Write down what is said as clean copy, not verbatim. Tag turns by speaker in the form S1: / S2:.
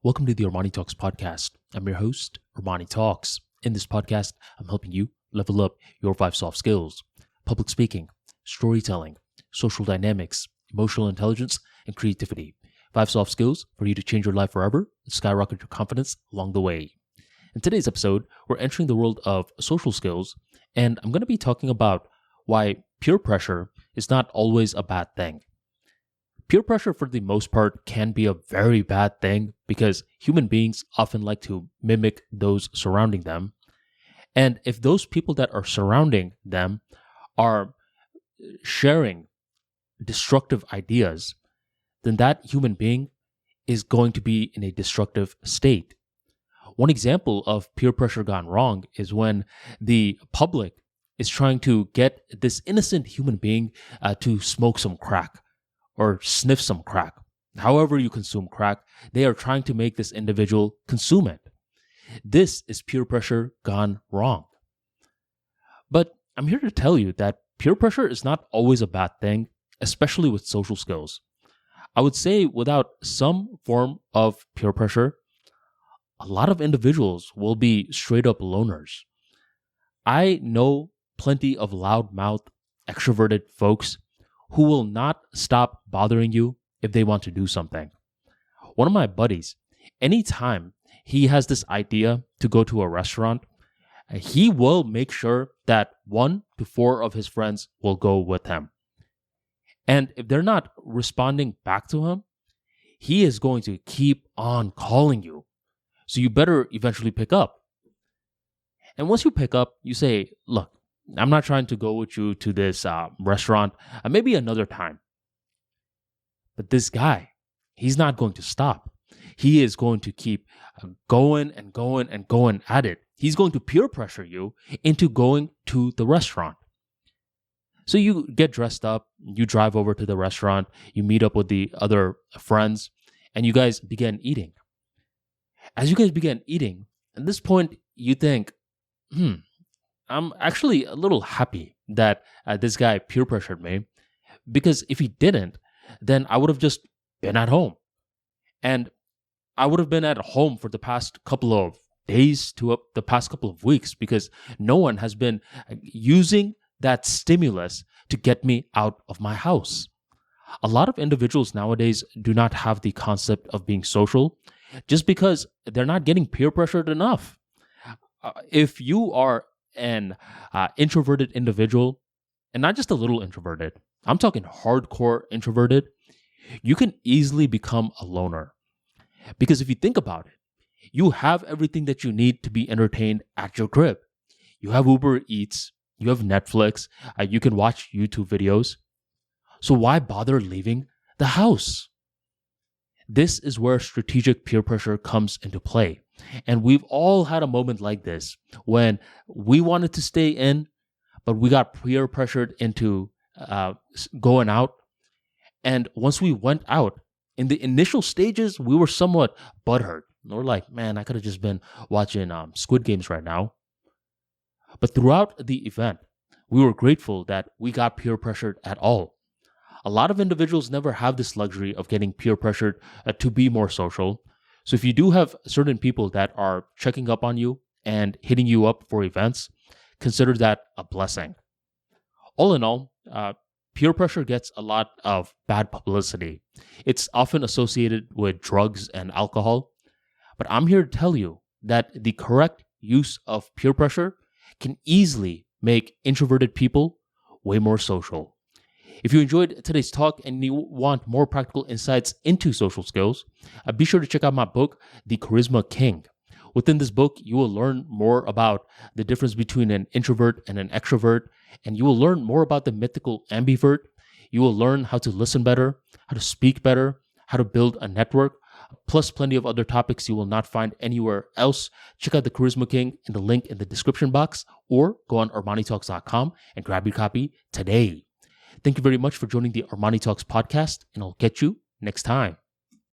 S1: Welcome to the ArmaniTalks podcast. I'm your host, ArmaniTalks. In this podcast, I'm helping you level up your 5 soft skills: public speaking, storytelling, social dynamics, emotional intelligence, and creativity. 5 soft skills for you to change your life forever and skyrocket your confidence along the way. In today's episode, we're entering the world of social skills, and I'm going to be talking about why peer pressure is not always a bad thing. Peer pressure, for the most part, can be a very bad thing because human beings often like to mimic those surrounding them. And if those people that are surrounding them are sharing destructive ideas, then that human being is going to be in a destructive state. One example of peer pressure gone wrong is when the public is trying to get this innocent human being to smoke some crack or sniff some crack. However you consume crack, they are trying to make this individual consume it. This is peer pressure gone wrong. But I'm here to tell you that peer pressure is not always a bad thing, especially with social skills. I would say without some form of peer pressure, a lot of individuals will be straight up loners. I know plenty of loudmouth, extroverted folks who will not stop bothering you if they want to do something. One of my buddies, anytime he has this idea to go to a restaurant, he will make sure that 1 to 4 of his friends will go with him. And if they're not responding back to him, he is going to keep on calling you. So you better eventually pick up. And once you pick up, you say, look, I'm not trying to go with you to this restaurant, maybe another time. But this guy, he's not going to stop. He is going to keep going and going and going at it. He's going to peer pressure you into going to the restaurant. So you get dressed up, you drive over to the restaurant, you meet up with the other friends, and you guys begin eating. As you guys begin eating, at this point, you think, I'm actually a little happy that this guy peer pressured me, because if he didn't, then I would have just been at home. And I would have been at home for the past couple of days to the past couple of weeks, because no one has been using that stimulus to get me out of my house. A lot of individuals nowadays do not have the concept of being social just because they're not getting peer pressured enough. If you are an introverted individual, and not just a little introverted, I'm talking hardcore introverted, you can easily become a loner. Because if you think about it, you have everything that you need to be entertained at your crib. You have Uber Eats, you have Netflix, you can watch YouTube videos. So why bother leaving the house? This is where strategic peer pressure comes into play. And we've all had a moment like this when we wanted to stay in, but we got peer pressured into going out. And once we went out, in the initial stages, we were somewhat butthurt. We're like, man, I could have just been watching Squid Games right now. But throughout the event, we were grateful that we got peer pressured at all. A lot of individuals never have this luxury of getting peer pressured to be more social. So if you do have certain people that are checking up on you and hitting you up for events, consider that a blessing. All in all, peer pressure gets a lot of bad publicity. It's often associated with drugs and alcohol. But I'm here to tell you that the correct use of peer pressure can easily make introverted people way more social. If you enjoyed today's talk and you want more practical insights into social skills, be sure to check out my book, The Charisma King. Within this book, you will learn more about the difference between an introvert and an extrovert, and you will learn more about the mythical ambivert. You will learn how to listen better, how to speak better, how to build a network, plus plenty of other topics you will not find anywhere else. Check out The Charisma King in the link in the description box, or go on ArmaniTalks.com and grab your copy today. Thank you very much for joining the ArmaniTalks podcast, and I'll catch you next time.